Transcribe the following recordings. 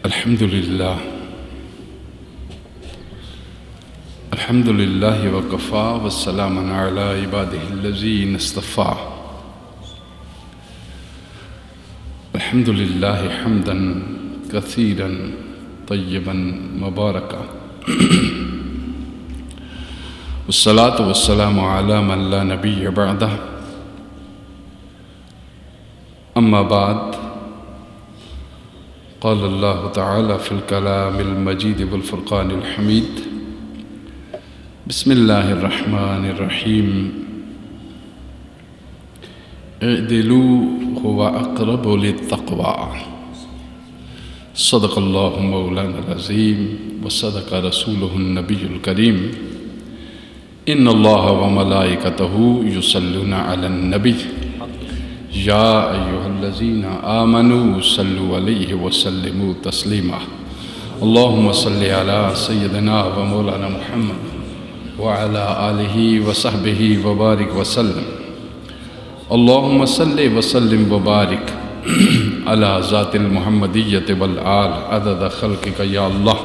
الحمد لله وكفى والسلام على عباده الذين اصطفى. الحمد لله حمدا كثيرا طيبا مباركا والصلاة والسلام على من لا نبي بعده. أما بعد، قال الله تعالى في الكلام المجيد والفرقان الحميد: بسم الله الرحمن الرحيم. اعدلوا هو أقرب للتقوى. صدق الله مولانا العظيم وصدق رسوله النبي الكريم. إن الله وملائكته يصلون على النبي يا أيها الذين آمنوا صلوا عليه وسلموا تسليما. اللهم صل على سيدنا ومولانا محمد وعلى آله وصحبه وبارك وسلم. اللهم صل وسلم وبارك على ذات المحمدية والآل عدد خلقك يا الله.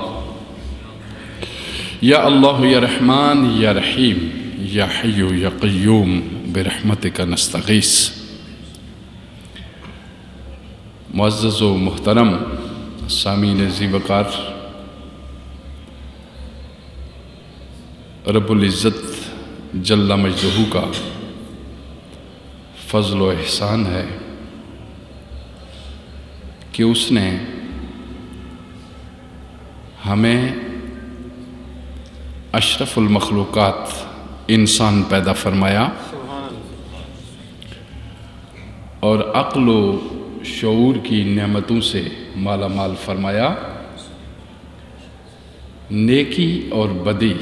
يا الله يا رحمن يا رحيم يا حي يا قيوم برحمتك نستغيث. معزز و محترم سامعین ذی وقار، رب العزت جل مجدہ کا فضل و احسان ہے کہ اس نے ہمیں اشرف المخلوقات انسان پیدا فرمایا اور عقل و شعور کی نعمتوں سے مالا مال فرمایا. نیکی اور بدی،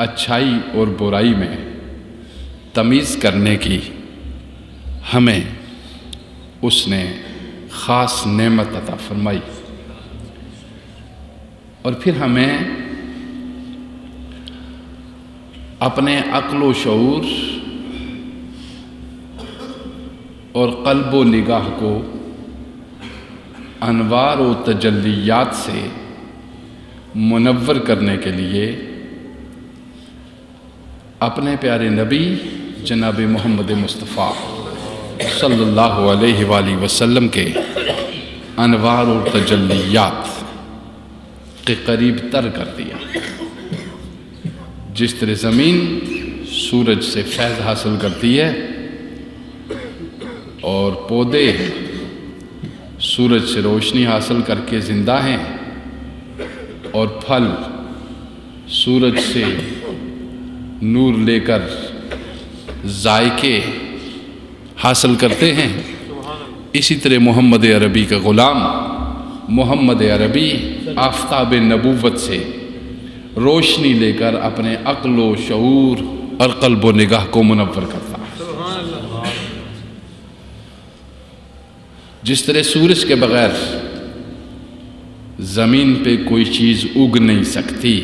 اچھائی اور برائی میں تمیز کرنے کی ہمیں اس نے خاص نعمت عطا فرمائی، اور پھر ہمیں اپنے عقل و شعور اور قلب و نگاہ کو انوار و تجلیات سے منور کرنے کے لیے اپنے پیارے نبی جناب محمد مصطفیٰ صلی اللہ علیہ وآلہ وسلم کے انوار و تجلیات کے قریب تر کر دیا. جس طرح زمین سورج سے فیض حاصل کرتی ہے اور پودے سورج سے روشنی حاصل کر کے زندہ ہیں، اور پھل سورج سے نور لے کر ذائقے حاصل کرتے ہیں، اسی طرح محمد عربی کا غلام محمد عربی آفتاب نبوت سے روشنی لے کر اپنے عقل و شعور اور قلب و نگاہ کو منور کرتا ہے. جس طرح سورج کے بغیر زمین پہ کوئی چیز اگ نہیں سکتی،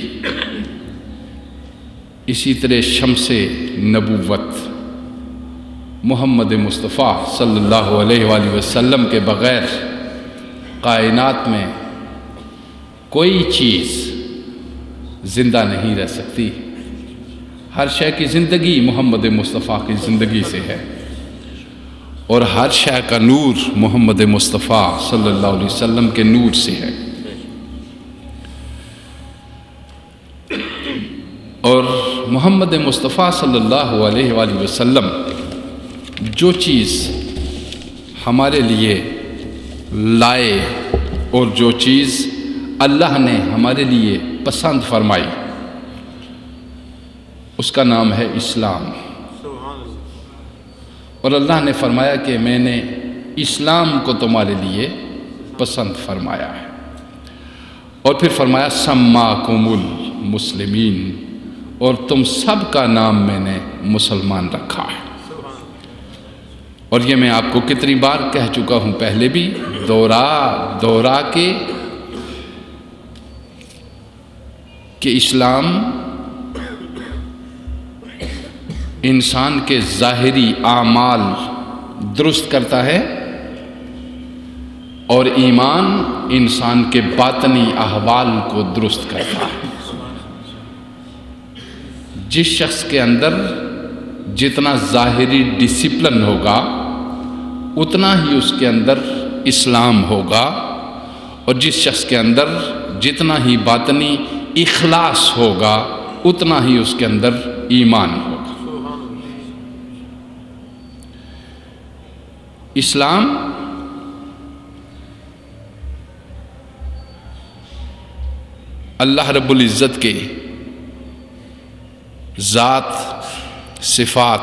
اسی طرح شمس نبوت محمد مصطفیٰ صلی اللہ علیہ وآلہ وسلم کے بغیر کائنات میں کوئی چیز زندہ نہیں رہ سکتی. ہر شے کی زندگی محمد مصطفیٰ کی زندگی سے ہے، اور ہر شے کا نور محمد مصطفیٰ صلی اللہ علیہ وسلم کے نور سے ہے. اور محمد مصطفیٰ صلی اللہ علیہ وآلہ وسلم جو چیز ہمارے لیے لائے اور جو چیز اللہ نے ہمارے لیے پسند فرمائی، اس کا نام ہے اسلام. اور اللہ نے فرمایا کہ میں نے اسلام کو تمہارے لیے پسند فرمایا ہے، اور پھر فرمایا سماکم المسلمین، اور تم سب کا نام میں نے مسلمان رکھا ہے. اور یہ میں آپ کو کتنی بار کہہ چکا ہوں پہلے بھی، دورا کے کہ اسلام انسان کے ظاہری اعمال درست کرتا ہے، اور ایمان انسان کے باطنی احوال کو درست کرتا ہے۔ جس شخص کے اندر جتنا ظاہری ڈسپلن ہوگا اتنا ہی اس کے اندر اسلام ہوگا، اور جس شخص کے اندر جتنا ہی باطنی اخلاص ہوگا اتنا ہی اس کے اندر ایمان ہوگا۔ اسلام اللہ رب العزت کے ذات، صفات،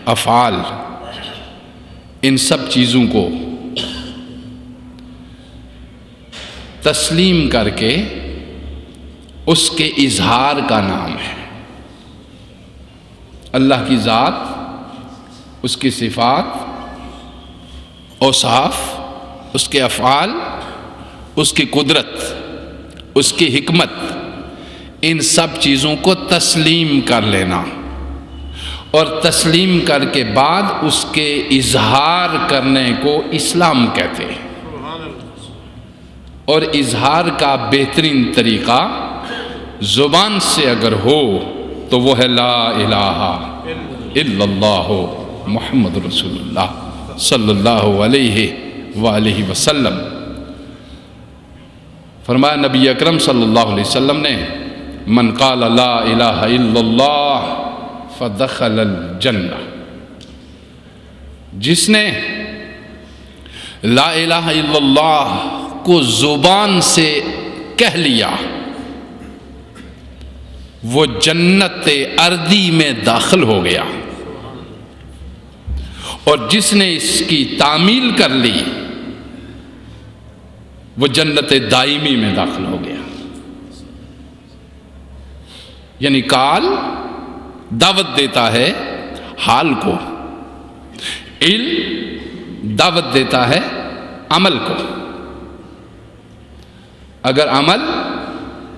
افعال، ان سب چیزوں کو تسلیم کر کے اس کے اظہار کا نام ہے۔ اللہ کی ذات، اس کی صفات، اوصاف، اس کے افعال، اس کی قدرت، اس کی حکمت، ان سب چیزوں کو تسلیم کر لینا، اور تسلیم کر کے بعد اس کے اظہار کرنے کو اسلام کہتے ہیں۔ اور اظہار کا بہترین طریقہ زبان سے اگر ہو تو وہ ہے لا الہ الا اللہ محمد رسول اللہ صلی اللہ علیہ وآلہ وسلم۔ فرمایا نبی اکرم صلی اللہ علیہ وسلم نے، من قال لا الہ الا اللہ فدخل الجنہ، جس نے لا الہ الا اللہ کو زبان سے کہہ لیا وہ جنت ارضی میں داخل ہو گیا، اور جس نے اس کی تعمیل کر لی وہ جنت دائمی میں داخل ہو گیا۔ یعنی قال دعوت دیتا ہے حال کو، علم دعوت دیتا ہے عمل کو۔ اگر عمل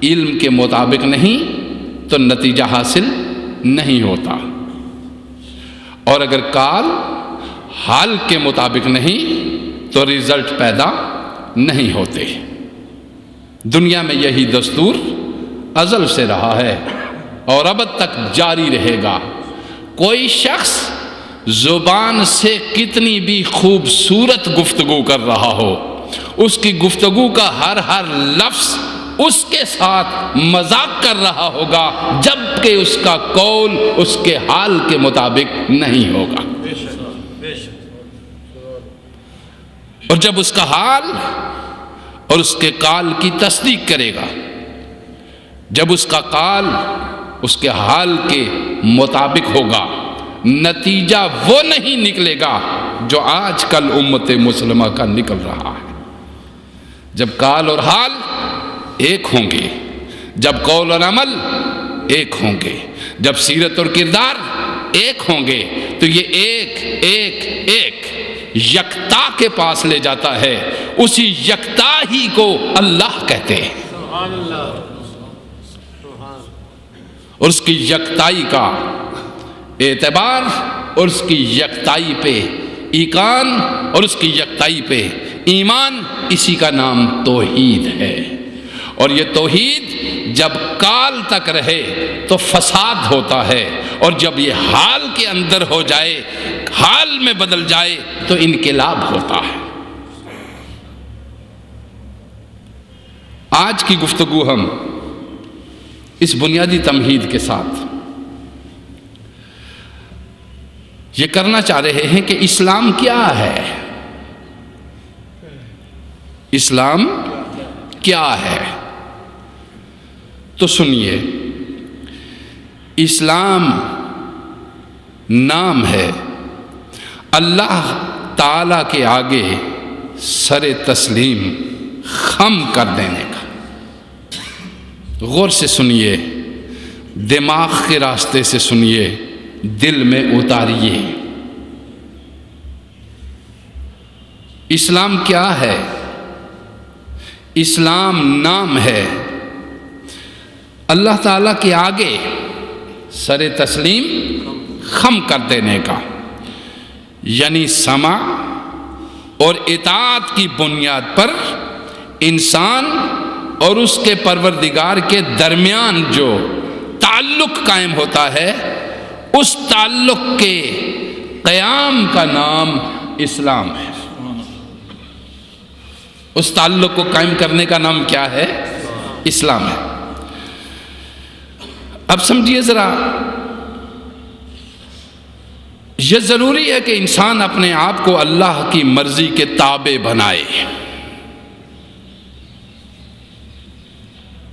علم کے مطابق نہیں تو نتیجہ حاصل نہیں ہوتا، اور اگر قال حال کے مطابق نہیں تو رزلٹ پیدا نہیں ہوتے۔ دنیا میں یہی دستور ازل سے رہا ہے اور اب تک جاری رہے گا۔ کوئی شخص زبان سے کتنی بھی خوبصورت گفتگو کر رہا ہو، اس کی گفتگو کا ہر لفظ اس کے ساتھ مذاق کر رہا ہوگا، جبکہ اس کا قول اس کے حال کے مطابق نہیں ہوگا۔ اور جب اس کا حال اور اس کے قال کی تصدیق کرے گا، جب اس کا قال اس کے حال کے مطابق ہوگا، نتیجہ وہ نہیں نکلے گا جو آج کل امت مسلمہ کا نکل رہا ہے۔ جب قال اور حال ایک ہوں گے، جب قول اور عمل ایک ہوں گے، جب سیرت اور کردار ایک ہوں گے، تو یہ ایک یکتا کے پاس لے جاتا ہے۔ اسی یکتا ہی کو اللہ کہتے ہیں، اور اس کی یکتائی کا اعتبار اور اس کی یکتائی پہ ایقان اور اس کی یکتائی پہ ایمان، اسی کا نام توحید ہے۔ اور یہ توحید جب کال تک رہے تو فساد ہوتا ہے، اور جب یہ حال کے اندر ہو جائے، حال میں بدل جائے تو انقلاب ہوتا ہے۔ آج کی گفتگو ہم اس بنیادی تمہید کے ساتھ یہ کرنا چاہ رہے ہیں کہ اسلام کیا ہے، اسلام کیا ہے۔ تو سنیے، اسلام نام ہے اللہ تعالی کے آگے سر تسلیم خم کر دینے کا۔ غور سے سنیے، دماغ کے راستے سے سنیے، دل میں اتاریے۔ اسلام کیا ہے؟ اسلام نام ہے اللہ تعالیٰ کے آگے سر تسلیم خم کر دینے کا، یعنی سمع اور اطاعت کی بنیاد پر انسان اور اس کے پروردگار کے درمیان جو تعلق قائم ہوتا ہے، اس تعلق کے قیام کا نام اسلام ہے۔ اس تعلق کو قائم کرنے کا نام کیا ہے؟ اسلام ہے۔ اب سمجھیے ذرا، یہ ضروری ہے کہ انسان اپنے آپ کو اللہ کی مرضی کے تابع بنائے۔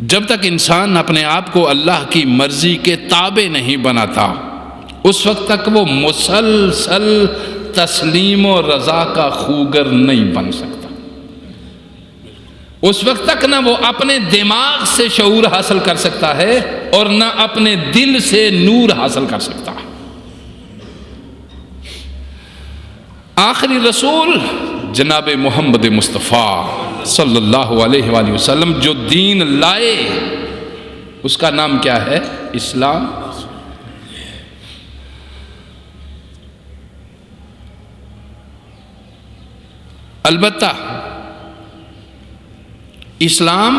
جب تک انسان اپنے آپ کو اللہ کی مرضی کے تابع نہیں بناتا، اس وقت تک وہ مسلسل تسلیم و رضا کا خوگر نہیں بن سکتا۔ اس وقت تک نہ وہ اپنے دماغ سے شعور حاصل کر سکتا ہے اور نہ اپنے دل سے نور حاصل کر سکتا ہے۔ آخری رسول جناب محمد مصطفیٰ صلی اللہ علیہ وآلہ وسلم جو دین لائے، اس کا نام کیا ہے؟ اسلام۔ البتہ اسلام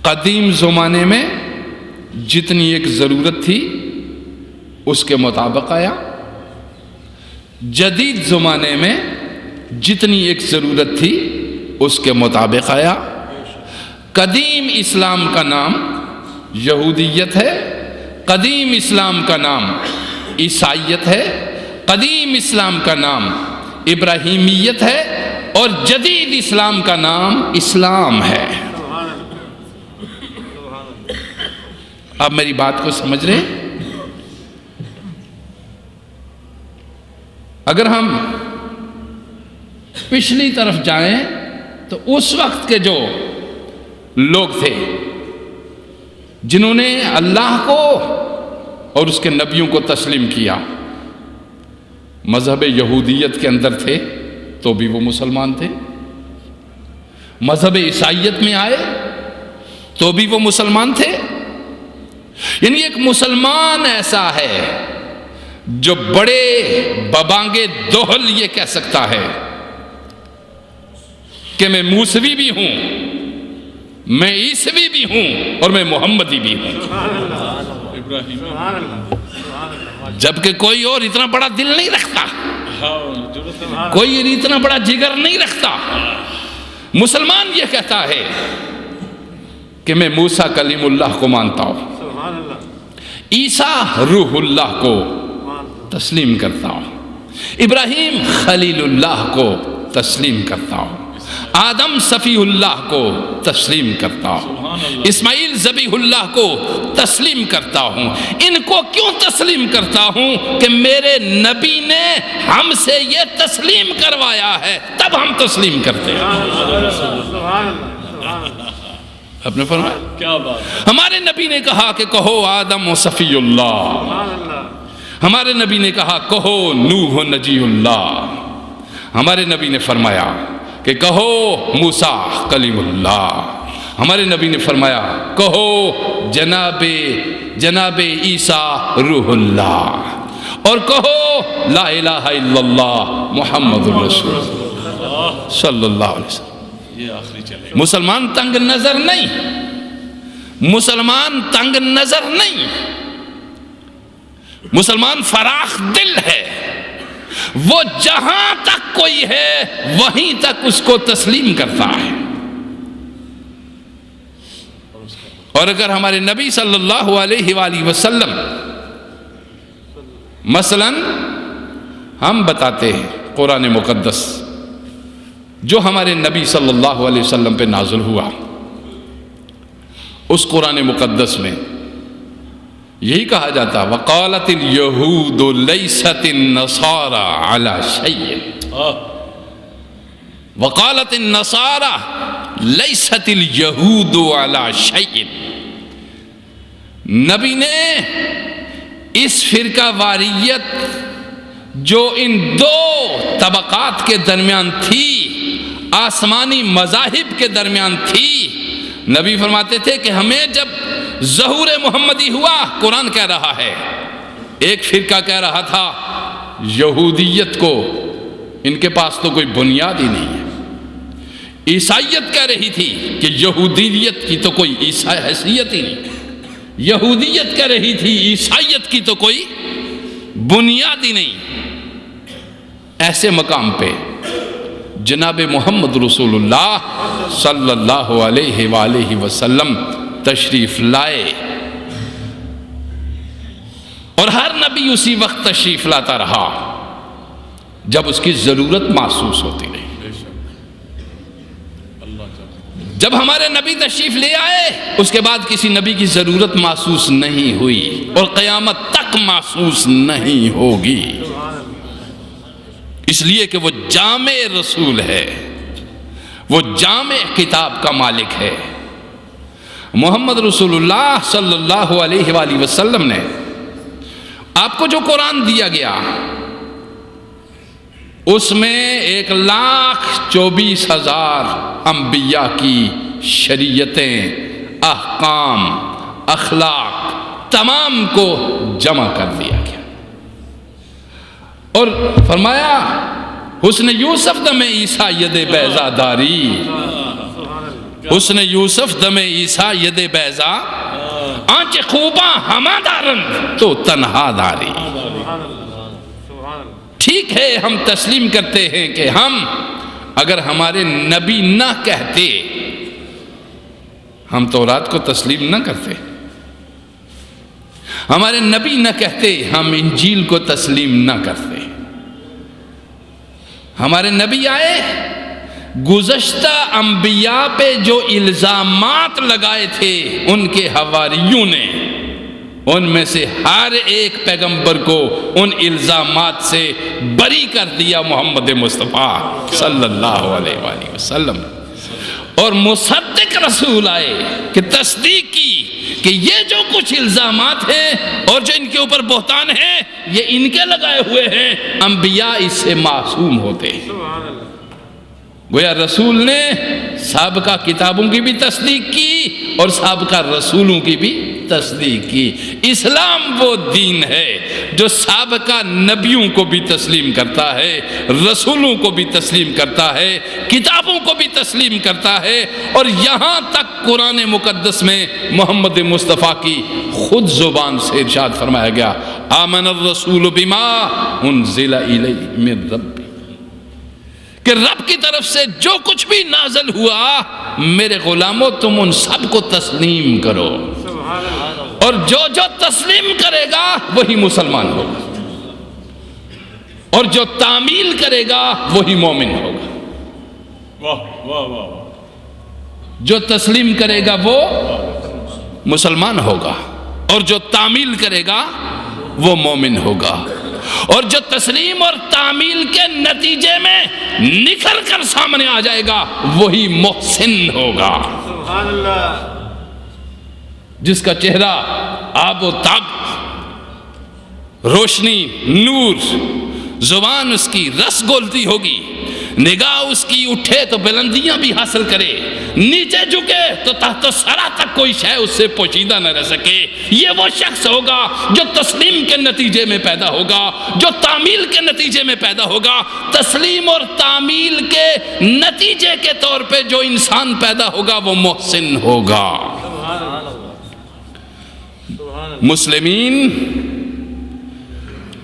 قدیم زمانے میں جتنی ایک ضرورت تھی اس کے مطابق آیا، جدید زمانے میں جتنی ایک ضرورت تھی اس کے مطابق آیا۔ قدیم اسلام کا نام یہودیت ہے، قدیم اسلام کا نام عیسائیت ہے، قدیم اسلام کا نام ابراہیمیت ہے، اور جدید اسلام کا نام اسلام ہے۔ اب میری بات کو سمجھ رہے ہیں؟ اگر ہم پچھلی طرف جائیں تو اس وقت کے جو لوگ تھے جنہوں نے اللہ کو اور اس کے نبیوں کو تسلیم کیا، مذہب یہودیت کے اندر تھے تو بھی وہ مسلمان تھے، مذہب عیسائیت میں آئے تو بھی وہ مسلمان تھے۔ یعنی ایک مسلمان ایسا ہے جو بڑے ببانگے دوہل یہ کہہ سکتا ہے کہ میں موسوی بھی ہوں، میں عیسوی بھی ہوں، اور میں محمدی بھی ہوں، جبکہ کوئی اور اتنا بڑا دل نہیں رکھتا، کوئی اتنا بڑا جگر نہیں رکھتا۔ مسلمان یہ کہتا ہے کہ میں موسیٰ کلیم اللہ کو مانتا ہوں، عیسیٰ روح اللہ کو تسلیم کرتا ہوں، ابراہیم خلیل اللہ کو تسلیم کرتا ہوں، آدم صفی اللہ کو تسلیم کرتا ہوں، اسماعیل ذبیح اللہ کو تسلیم کرتا ہوں۔ ان کو کیوں تسلیم کرتا ہوں؟ کہ میرے نبی نے ہم سے یہ تسلیم کروایا ہے، تب ہم تسلیم کرتے ہیں۔ آپ نے فرمایا کیا بات؟ ہمارے نبی نے کہا کہ کہو آدم و صفی اللہ، ہمارے نبی نے کہا کہو نوح و نجی اللہ، ہمارے نبی نے فرمایا کہ کہو موسیٰ کلیم اللہ، ہمارے نبی نے فرمایا کہو جناب عیسیٰ روح اللہ، اور کہو لا الہ الا اللہ محمد الرسول اللہ صلی اللہ علیہ وسلم۔ یہ آخری چلے، مسلمان تنگ نظر نہیں، مسلمان تنگ نظر نہیں، مسلمان فراخ دل ہے۔ وہ جہاں تک کوئی ہے وہیں تک اس کو تسلیم کرتا ہے۔ اور اگر ہمارے نبی صلی اللہ علیہ وآلہ وسلم مثلا ہم بتاتے ہیں قرآن مقدس جو ہمارے نبی صلی اللہ علیہ وسلم پہ نازل ہوا، اس قرآن مقدس میں یہی کہا جاتا وقالت اليہود لیست النصارى علی شیء، وقالت النصارى لیست اليہود علی شیء۔ نبی نے اس فرقہ واریت جو ان دو طبقات کے درمیان تھی، آسمانی مذاہب کے درمیان تھی، نبی فرماتے تھے کہ ہمیں جب ظہور محمدی ہوا، قرآن کہہ رہا ہے، ایک فرقہ کہہ رہا تھا یہودیت کو ان کے پاس تو کوئی بنیاد ہی نہیں ہے، عیسائیت کہہ رہی تھی کہ یہودیت کی تو کوئی حیثیت ہی نہیں، یہودیت کہہ رہی تھی عیسائیت کی تو کوئی بنیاد ہی نہیں۔ ایسے مقام پہ جناب محمد رسول اللہ صلی اللہ علیہ وآلہ وسلم تشریف لائے، اور ہر نبی اسی وقت تشریف لاتا رہا جب اس کی ضرورت محسوس ہوتی رہی۔ جب ہمارے نبی تشریف لے آئے اس کے بعد کسی نبی کی ضرورت محسوس نہیں ہوئی اور قیامت تک محسوس نہیں ہوگی، اس لیے کہ وہ جامع رسول ہے، وہ جامع کتاب کا مالک ہے۔ محمد رسول اللہ صلی اللہ علیہ وآلہ وسلم نے آپ کو جو قرآن دیا گیا اس میں 1,24,000 انبیاء کی شریعتیں، احکام، اخلاق تمام کو جمع کر دیا گیا، اور فرمایا حسن یوسف دم عیسیٰ ید بیضا داری، حسن یوسف دم عیسیٰ ید بیضا آنچ خوباں ہما دارن تو تنہا داری۔ ٹھیک ہے ہم تسلیم کرتے ہیں کہ ہم اگر ہمارے نبی نہ کہتے ہم تورات کو تسلیم نہ کرتے، ہمارے نبی نہ کہتے ہم انجیل کو تسلیم نہ کرتے۔ ہمارے نبی آئے، گزشتہ انبیاء پہ جو الزامات لگائے تھے ان کے حواریوں نے ان میں سے ہر ایک پیغمبر کو ان الزامات سے بری کر دیا محمد مصطفیٰ صلی اللہ علیہ وآلہ وسلم، اور مصدق رسول آئے کہ تصدیق کی کہ یہ جو کچھ الزامات ہیں اور جو ان کے اوپر بہتان ہیں یہ ان کے لگائے ہوئے ہیں، انبیاء اس سے معصوم ہوتے ہیں۔ گویا رسول نے سابقہ کتابوں کی بھی تصدیق کی اور سابقہ رسولوں کی بھی تصدیق کی۔ اسلام وہ دین ہے جو سابقہ نبیوں کو بھی تسلیم کرتا ہے، رسولوں کو بھی تسلیم کرتا ہے، کتابوں کو بھی تسلیم کرتا ہے، اور یہاں تک قرآن مقدس میں محمد مصطفیٰ کی خود زبان سے ارشاد فرمایا گیا، آمن الرسول بما انزل الیہ من ربی، کہ رب کی طرف سے جو کچھ بھی نازل ہوا میرے غلاموں تم ان سب کو تسلیم کرو، اور جو تسلیم کرے گا وہی مسلمان ہوگا، اور جو تعمیل کرے گا وہی مومن ہوگا۔ واہ واہ واہ، جو تسلیم کرے گا وہ مسلمان ہوگا، اور جو تعمیل کرے گا وہ مومن ہوگا، اور جو تسلیم اور تعمیل کے نتیجے میں نکل کر سامنے آ جائے گا وہی محسن ہوگا۔ سبحان اللہ، جس کا چہرہ آب و تاب، روشنی، نور، زبان اس کی رس گولتی ہوگی، نگاہ اس کی اٹھے تو بلندیاں بھی حاصل کرے، نیچے جھکے تو تحت سرا تک کوئی شے اس سے پوشیدہ نہ رہ سکے، یہ وہ شخص ہوگا جو تسلیم کے نتیجے میں پیدا ہوگا، جو تعمیل کے نتیجے میں پیدا ہوگا۔ تسلیم اور تعمیل کے نتیجے کے طور پہ جو انسان پیدا ہوگا وہ محسن ہوگا۔ مسلمین،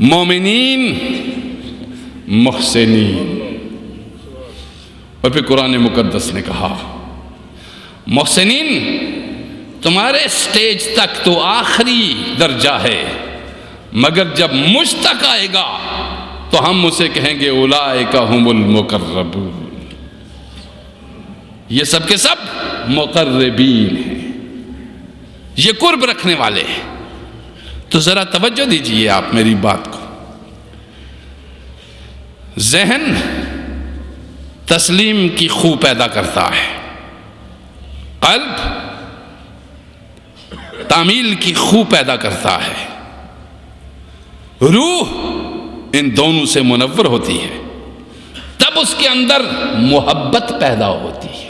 مومنین، محسنین۔ اور پھر قرآن مقدس نے کہا محسنین تمہارے سٹیج تک تو آخری درجہ ہے، مگر جب مجھ تک آئے گا تو ہم اسے کہیں گے اولئک هم المقربون، یہ سب کے سب مقربین ہیں، یہ قرب رکھنے والے ہیں۔ تو ذرا توجہ دیجئے آپ میری بات کو، ذہن تسلیم کی خو پیدا کرتا ہے، قلب تعمیل کی خو پیدا کرتا ہے، روح ان دونوں سے منور ہوتی ہے، تب اس کے اندر محبت پیدا ہوتی ہے۔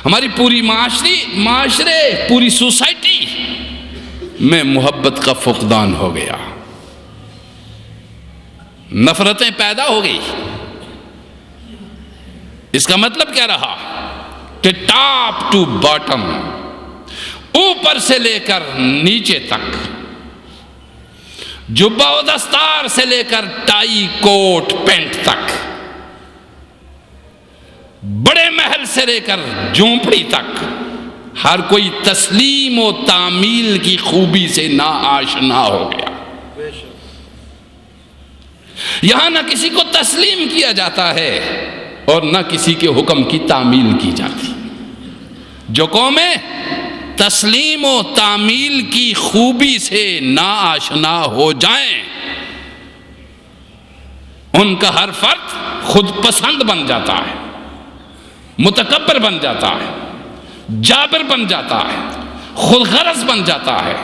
ہماری پوری معاشرے پوری سوسائٹی میں محبت کا فقدان ہو گیا، نفرتیں پیدا ہو گئی، اس کا مطلب کیا رہا کہ ٹاپ ٹو باٹم، اوپر سے لے کر نیچے تک، جبہ و دستار سے لے کر ٹائی کوٹ پینٹ تک، بڑے محل سے لے کر جھونپڑی تک، ہر کوئی تسلیم و تعمیل کی خوبی سے نا آشنا ہو گیا۔ یہاں نہ کسی کو تسلیم کیا جاتا ہے اور نہ کسی کے حکم کی تعمیل کی جاتی۔ جو قومیں تسلیم و تعمیل کی خوبی سے نا آشنا ہو جائیں، ان کا ہر فرد خود پسند بن جاتا ہے، متکبر بن جاتا ہے، جابر بن جاتا ہے، خود غرض بن جاتا ہے،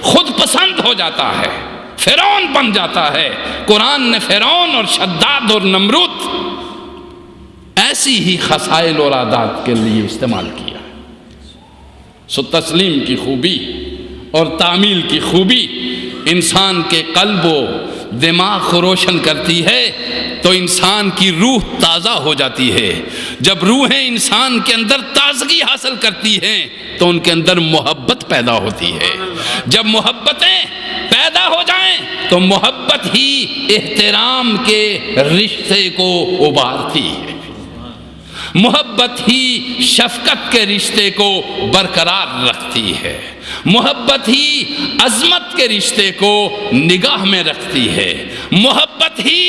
خود پسند ہو جاتا ہے، فرعون بن جاتا ہے۔ قرآن نے فرعون اور شداد اور نمرود ایسی ہی خصائل اور عادات کے لیے استعمال کیا۔ سو تسلیم کی خوبی اور تعمیل کی خوبی انسان کے قلب و دماغ کو روشن کرتی ہے تو انسان کی روح تازہ ہو جاتی ہے۔ جب روحیں انسان کے اندر تازگی حاصل کرتی ہیں تو ان کے اندر محبت پیدا ہوتی ہے۔ جب محبتیں پیدا ہو جائیں تو محبت ہی احترام کے رشتے کو ابھارتی ہے، محبت ہی شفقت کے رشتے کو برقرار رکھتی ہے، محبت ہی عظمت کے رشتے کو نگاہ میں رکھتی ہے، محبت ہی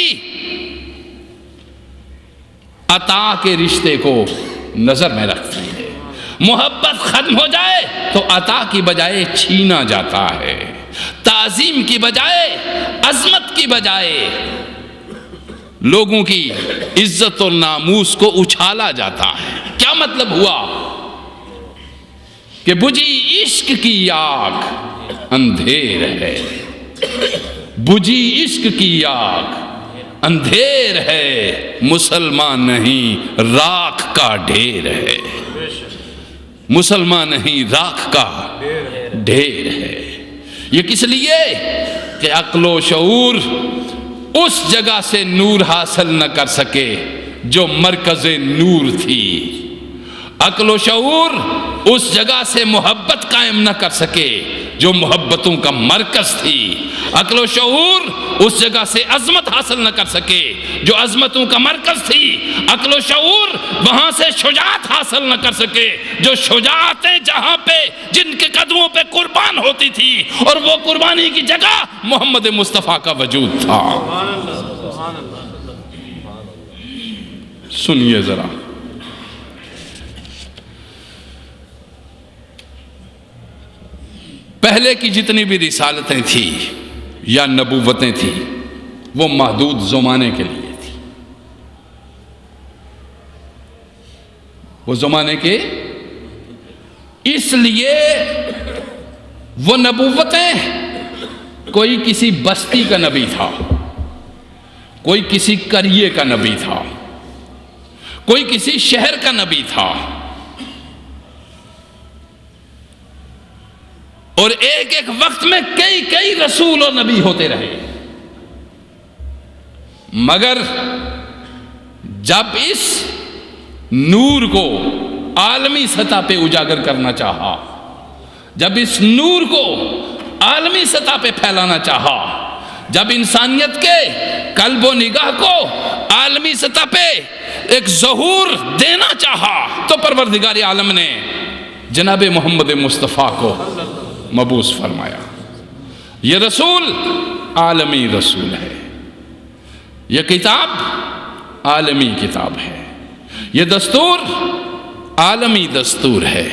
عطا کے رشتے کو نظر میں رکھتی ہے۔ محبت ختم ہو جائے تو عطا کی بجائے چھینا جاتا ہے، تعظیم کی بجائے، عظمت کی بجائے لوگوں کی عزت اور ناموس کو اچھالا جاتا ہے۔ کیا مطلب ہوا کہ بجھی عشق کی آگ اندھیر ہے، بجھی عشق کی آگ اندھیر ہے، مسلمان نہیں راکھ کا ڈھیر ہے، مسلمان نہیں راکھ کا ڈھیر ہے۔ یہ کس لیے کہ عقل و شعور اس جگہ سے نور حاصل نہ کر سکے جو مرکز نور تھی، عقل و شعور اس جگہ سے محبت قائم نہ کر سکے جو محبتوں کا مرکز تھی، عقل و شعور اس جگہ سے عظمت حاصل نہ کر سکے جو عظمتوں کا مرکز تھی، عقل و شعور وہاں سے شجاعت حاصل نہ کر سکے جو شجاعتیں جہاں پہ جن کے قدموں پہ قربان ہوتی تھی اور وہ قربانی کی جگہ محمد مصطفیٰ کا وجود تھا۔ سنیے ذرا، پہلے کی جتنی بھی رسالتیں تھیں یا نبوتیں تھیں وہ محدود زمانے کے لیے تھی، وہ زمانے کے، اس لیے وہ نبوتیں کوئی کسی بستی کا نبی تھا، کوئی کسی قریے کا نبی تھا، کوئی کسی شہر کا نبی تھا، اور ایک ایک وقت میں کئی رسول اور نبی ہوتے رہے، مگر جب اس نور کو عالمی سطح پہ اجاگر کرنا چاہا، جب اس نور کو عالمی سطح پہ پھیلانا چاہا، جب انسانیت کے قلب و نگاہ کو عالمی سطح پہ ایک ظہور دینا چاہا تو پروردگار عالم نے جناب محمد مصطفیٰ کو مبعوث فرمایا۔ یہ رسول عالمی رسول ہے، یہ کتاب عالمی کتاب ہے، یہ دستور عالمی دستور ہے،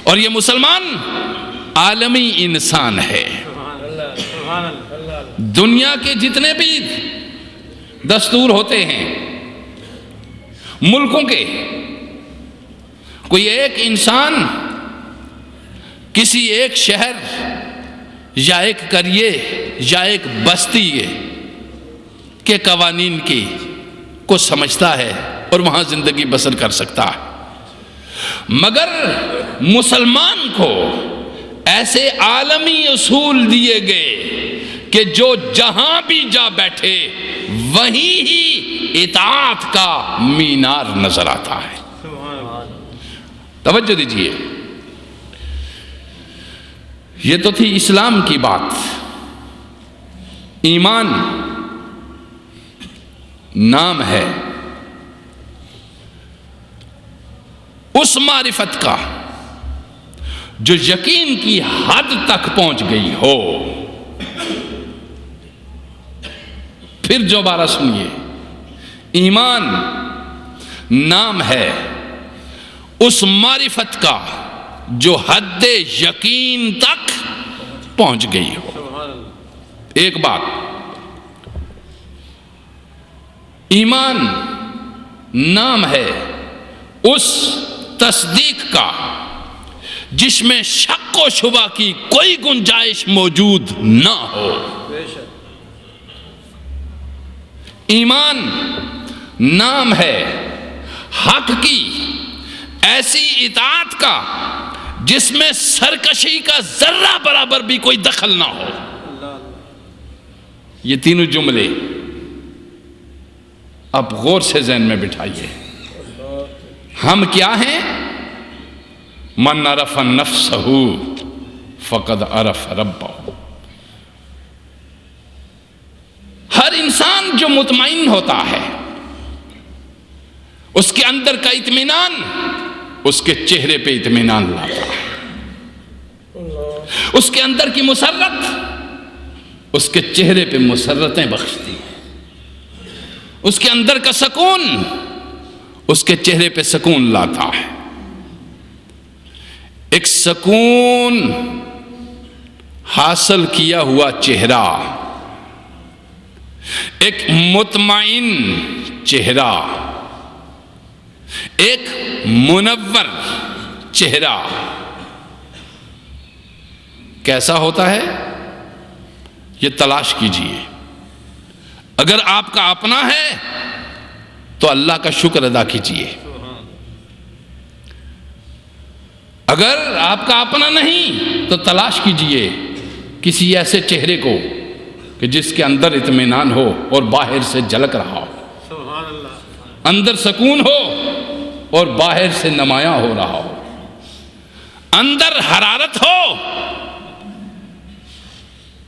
اور یہ مسلمان عالمی انسان ہے۔ دنیا کے جتنے بھی دستور ہوتے ہیں ملکوں کے، کوئی ایک انسان کسی ایک شہر یا ایک قریے یا ایک بستی کے قوانین کی کو سمجھتا ہے اور وہاں زندگی بسر کر سکتا ہے، مگر مسلمان کو ایسے عالمی اصول دیے گئے کہ جو جہاں بھی جا بیٹھے وہیں ہی اطاعت کا مینار نظر آتا ہے۔ توجہ دیجئے، یہ تو تھی اسلام کی بات۔ ایمان نام ہے اس معرفت کا جو یقین کی حد تک پہنچ گئی ہو۔ پھر دوبارہ سنیے، ایمان نام ہے اس معرفت کا جو حد یقین تک پہنچ گئی ہو۔ ایک بات، ایمان نام ہے اس تصدیق کا جس میں شک و شبہ کی کوئی گنجائش موجود نہ ہو۔ ایمان نام ہے حق کی ایسی اطاعت کا جس میں سرکشی کا ذرہ برابر بھی کوئی دخل نہ ہو۔ یہ تینوں جملے اب غور سے ذہن میں بٹھائیے۔ ہم کیا ہیں؟ من عرف نفسہ فقد عرف ربہ۔ ہر انسان جو مطمئن ہوتا ہے اس کے اندر کا اطمینان اس کے چہرے پہ اطمینان لاتا ہے، اس کے اندر کی مسرت اس کے چہرے پہ مسرتیں بخشتی ہے، اس کے اندر کا سکون اس کے چہرے پہ سکون لاتا ہے۔ ایک سکون حاصل کیا ہوا چہرہ، ایک مطمئن چہرہ، ایک منور چہرہ کیسا ہوتا ہے یہ تلاش کیجئے۔ اگر آپ کا اپنا ہے تو اللہ کا شکر ادا کیجئے، اگر آپ کا اپنا نہیں تو تلاش کیجئے کسی ایسے چہرے کو کہ جس کے اندر اطمینان ہو اور باہر سے جھلک رہا ہو، اندر سکون ہو اور باہر سے نمایاں ہو رہا ہو، اندر حرارت ہو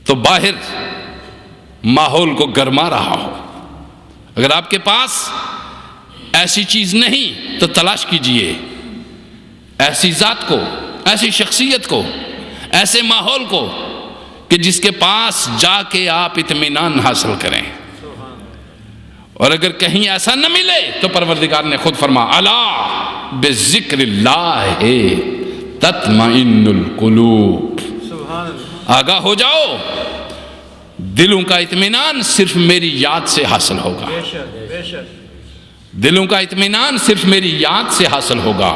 تو باہر ماحول کو گرما رہا ہو۔ اگر آپ کے پاس ایسی چیز نہیں تو تلاش کیجئے ایسی ذات کو، ایسی شخصیت کو، ایسے ماحول کو کہ جس کے پاس جا کے آپ اطمینان حاصل کریں۔ اور اگر کہیں ایسا نہ ملے تو پروردگار نے خود فرما الا بذکر اللہ تطمئن القلوب، آگاہ ہو جاؤ دلوں کا اطمینان صرف میری یاد سے حاصل ہوگا، دلوں کا اطمینان صرف میری یاد سے حاصل ہوگا۔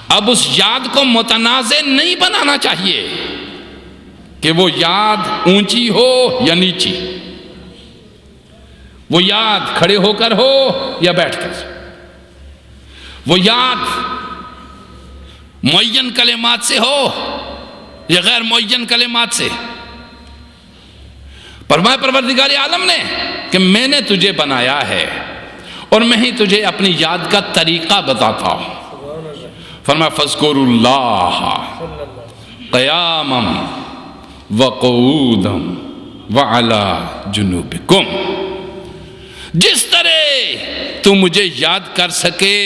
اب اس یاد کو متنازع نہیں بنانا چاہیے کہ وہ یاد اونچی ہو یا نیچی، وہ یاد کھڑے ہو کر ہو یا بیٹھ کر، وہ یاد معین کلمات سے ہو یا غیر معین کلمات سے۔ فرمایا پروردگار عالم نے کہ میں نے تجھے بنایا ہے اور میں ہی تجھے اپنی یاد کا طریقہ بتاتا ہوں۔ فرمایا فاذکروا اللہ قیاما وقعودا وعلی جنوبکم، جس طرح تو مجھے یاد کر سکے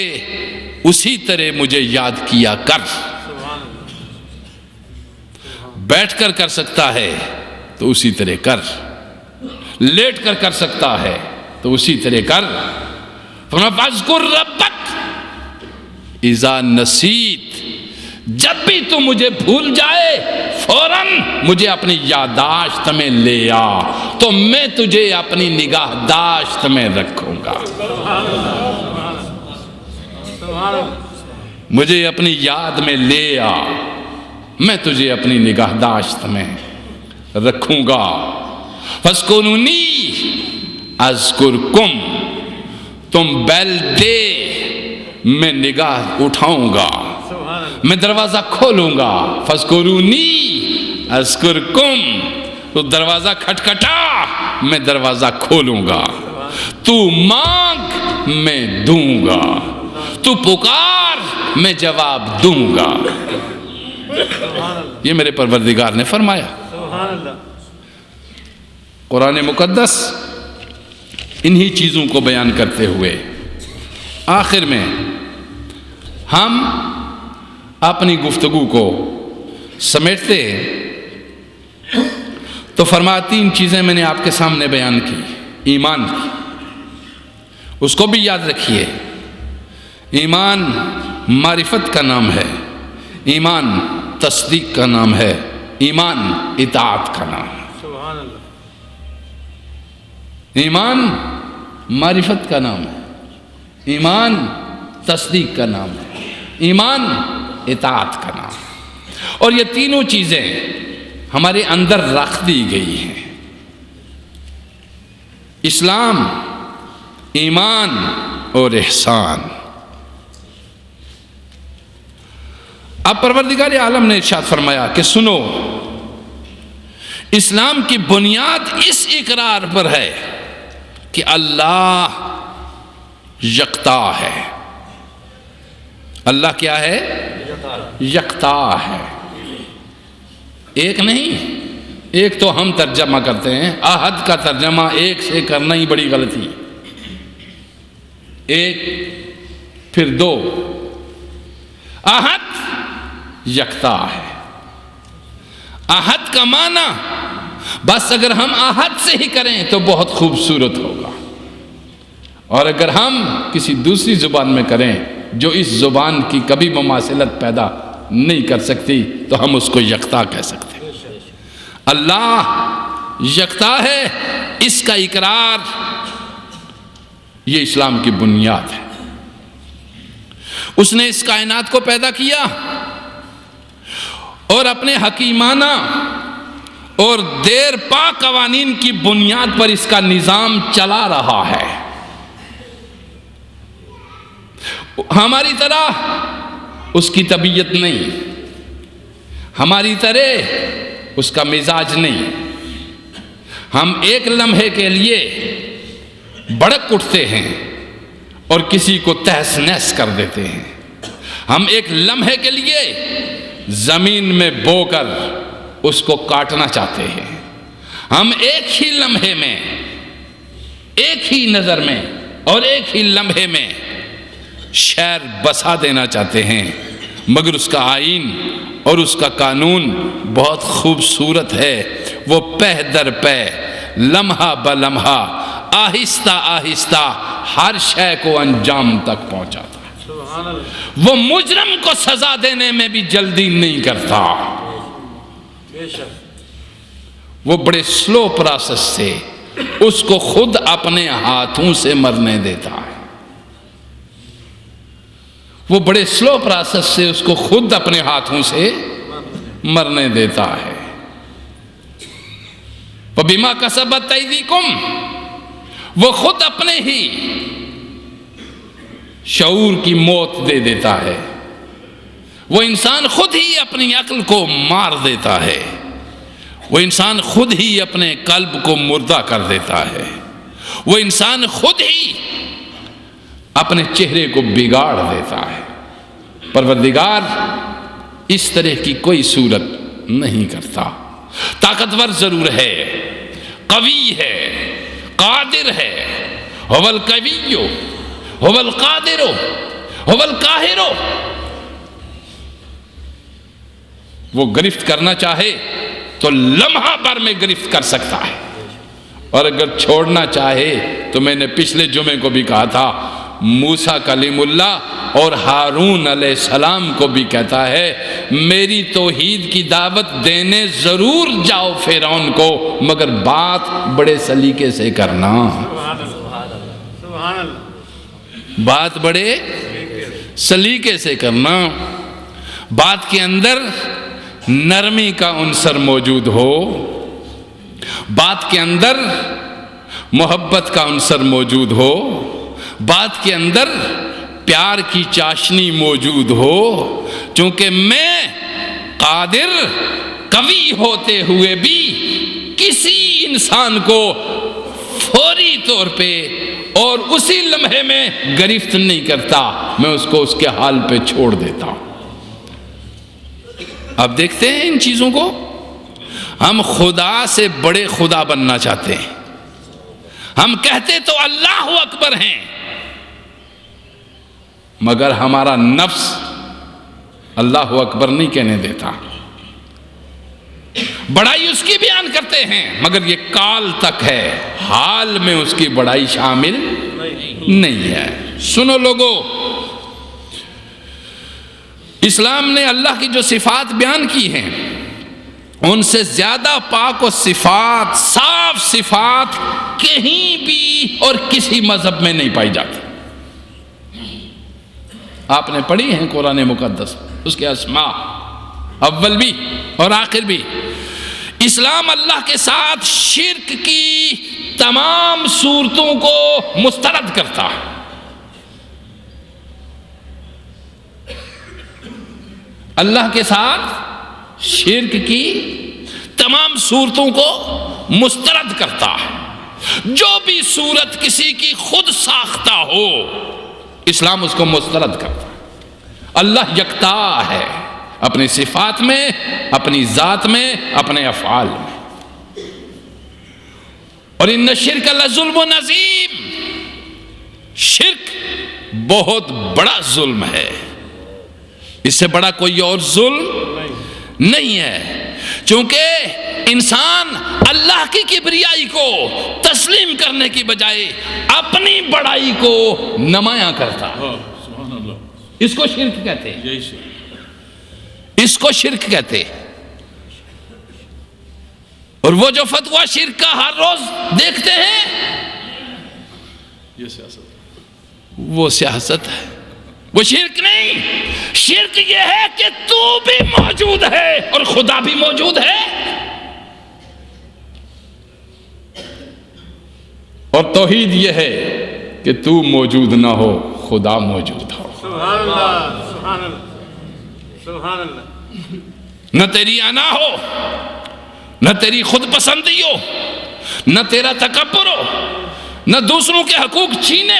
اسی طرح مجھے یاد کیا کر۔ بیٹھ کر کر سکتا ہے تو اسی طرح کر، لیٹ کر کر سکتا ہے تو اسی طرح کر۔ فَاذْكُرْ رَبَّكَ اِذَا نَسِيتَ، جب بھی تو مجھے بھول جائے فوراً مجھے اپنی یادداشت میں لے آ تو میں تجھے اپنی نگاہداشت میں رکھوں گا۔ مجھے اپنی یاد میں لے آ، میں تجھے اپنی نگاہداشت میں رکھوں گا۔ فَاذْكُرُونِي أَذْكُرْكُمْ، تم بیل دے میں نگاہ اٹھاؤں گا، میں دروازہ کھولوں گا۔ فَاذْكُرُونِي أَذْكُرْكُمْ، تو دروازہ کھٹکھٹا میں دروازہ کھولوں گا۔ تو مانگ میں دوں گا، تو پکار میں جواب دوں گا۔ یہ میرے پروردگار نے فرمایا۔ قرآن مقدس انہی چیزوں کو بیان کرتے ہوئے آخر میں ہم اپنی گفتگو کو سمیٹتے تو فرمایا تین چیزیں میں نے آپ کے سامنے بیان کی۔ ایمان کی، اس کو بھی یاد رکھیے، ایمان معرفت کا نام ہے، ایمان تصدیق کا نام ہے، ایمان اطاعت کا نام ہے۔ ایمان معرفت کا نام ہے، ایمان تصدیق کا نام ہے، ایمان اطاعت کا نام ہے، اور یہ تینوں چیزیں ہمارے اندر رکھ دی گئی ہیں۔ اسلام، ایمان اور احسان۔ اب پروردگار عالم نے ارشاد فرمایا کہ سنو، اسلام کی بنیاد اس اقرار پر ہے کہ اللہ یکتا ہے۔ اللہ کیا ہے؟ یکتا ہے، ایک نہیں۔ ایک تو ہم ترجمہ کرتے ہیں، احد کا ترجمہ ایک سے کرنا ہی بڑی غلطی۔ ایک پھر دو، احد یکتا ہے۔ احد کا معنی بس اگر ہم احد سے ہی کریں تو بہت خوبصورت ہوگا، اور اگر ہم کسی دوسری زبان میں کریں جو اس زبان کی کبھی مماثلت پیدا نہیں کر سکتی تو ہم اس کو یکتا کہہ سکتے ہیں۔ اللہ یکتا ہے، اس کا اقرار یہ اسلام کی بنیاد ہے۔ اس نے اس کائنات کو پیدا کیا اور اپنے حکیمانہ اور دیر پا قوانین کی بنیاد پر اس کا نظام چلا رہا ہے۔ ہماری طرح اس کی طبیعت نہیں، ہماری طرح اس کا مزاج نہیں۔ ہم ایک لمحے کے لیے بڑک اٹھتے ہیں اور کسی کو تہس نہس کر دیتے ہیں۔ ہم ایک لمحے کے لیے زمین میں بو کر اس کو کاٹنا چاہتے ہیں۔ ہم ایک ہی لمحے میں، ایک ہی نظر میں اور ایک ہی لمحے میں شہر بسا دینا چاہتے ہیں، مگر اس کا آئین اور اس کا قانون بہت خوبصورت ہے۔ وہ پہ در پہ، لمحہ بلمحہ، آہستہ آہستہ ہر شے کو انجام تک پہنچاتا ہے۔ وہ مجرم کو سزا دینے میں بھی جلدی نہیں کرتا، وہ بڑے سلو پروسیس سے اس کو خود اپنے ہاتھوں سے مرنے دیتا ہے۔ وہ بڑے سلو پروسیس سے اس کو خود اپنے ہاتھوں سے مرنے دیتا ہے۔ وَبِمَا كَسَبَتْ أَيْدِيكُمْ، وہ خود اپنے ہی شعور کی موت دے دیتا ہے۔ وہ انسان خود ہی اپنی عقل کو مار دیتا ہے، وہ انسان خود ہی اپنے قلب کو مردہ کر دیتا ہے، وہ انسان خود ہی اپنے چہرے کو بگاڑ دیتا ہے۔ پروردگار اس طرح کی کوئی صورت نہیں کرتا۔ طاقتور ضرور ہے، قوی ہے، قادر ہے، هو القوی هو القادر هو القاہر۔ وہ گرفت کرنا چاہے تو لمحہ بھر میں گرفت کر سکتا ہے، اور اگر چھوڑنا چاہے تو میں نے پچھلے جمعے کو بھی کہا تھا، موسیٰ کلیم اللہ اور ہارون علیہ السلام کو بھی کہتا ہے میری توحید کی دعوت دینے ضرور جاؤ فرعون کو، مگر بات بڑے سلیقے سے کرنا، بات بڑے سلیقے سے کرنا، بات کے اندر نرمی کا عنصر موجود ہو، بات کے اندر محبت کا عنصر موجود ہو، بات کے اندر پیار کی چاشنی موجود ہو، چونکہ میں قادر قوی ہوتے ہوئے بھی کسی انسان کو فوری طور پہ اور اسی لمحے میں گرفت نہیں کرتا، میں اس کو اس کے حال پہ چھوڑ دیتا ہوں۔ اب دیکھتے ہیں ان چیزوں کو۔ ہم خدا سے بڑے خدا بننا چاہتے ہیں، ہم کہتے تو اللہ اکبر ہیں، مگر ہمارا نفس اللہ اکبر نہیں کہنے دیتا۔ بڑائی اس کی بیان کرتے ہیں مگر یہ کال تک ہے، حال میں اس کی بڑائی شامل نہیں ہے۔ سنو لوگو، اسلام نے اللہ کی جو صفات بیان کی ہیں ان سے زیادہ پاک و صفات، صاف صفات کہیں بھی اور کسی مذہب میں نہیں پائی جاتی۔ آپ نے پڑھی ہیں قرآن مقدس، اس کے اسماء اول بھی اور آخر بھی۔ اسلام اللہ کے ساتھ شرک کی تمام صورتوں کو مسترد کرتا ہے۔ اللہ کے ساتھ شرک کی تمام صورتوں کو مسترد کرتا ہے۔ جو بھی صورت کسی کی خود ساختہ ہو، اسلام اس کو مسترد کرتا ہے۔ اللہ یکتا ہے اپنی صفات میں، اپنی ذات میں، اپنے افعال میں۔ اور ان الشرک لظلم عظیم، شرک بہت بڑا ظلم ہے، اس سے بڑا کوئی اور ظلم نہیں ہے، چونکہ انسان اللہ کی کبریائی کو تسلیم کرنے کی بجائے اپنی بڑائی کو نمایاں کرتا ہے۔ اس کو شرک کہتے ہیں، اس کو شرک کہتے ہیں۔ اور وہ جو فتویٰ شرک کا ہر روز دیکھتے ہیں، یہ سیاست، وہ سیاست ہے، وہ شرک نہیں۔ شرک یہ ہے کہ تو بھی موجود ہے اور خدا بھی موجود ہے، اور توحید یہ ہے کہ تو موجود نہ ہو، خدا موجود ہو۔ سبحان اللہ، سبحان اللہ، سبحان اللہ۔ نہ تیری انا ہو، نہ تیری خود پسندی ہو، نہ تیرا تکبر ہو، نہ دوسروں کے حقوق چھینے،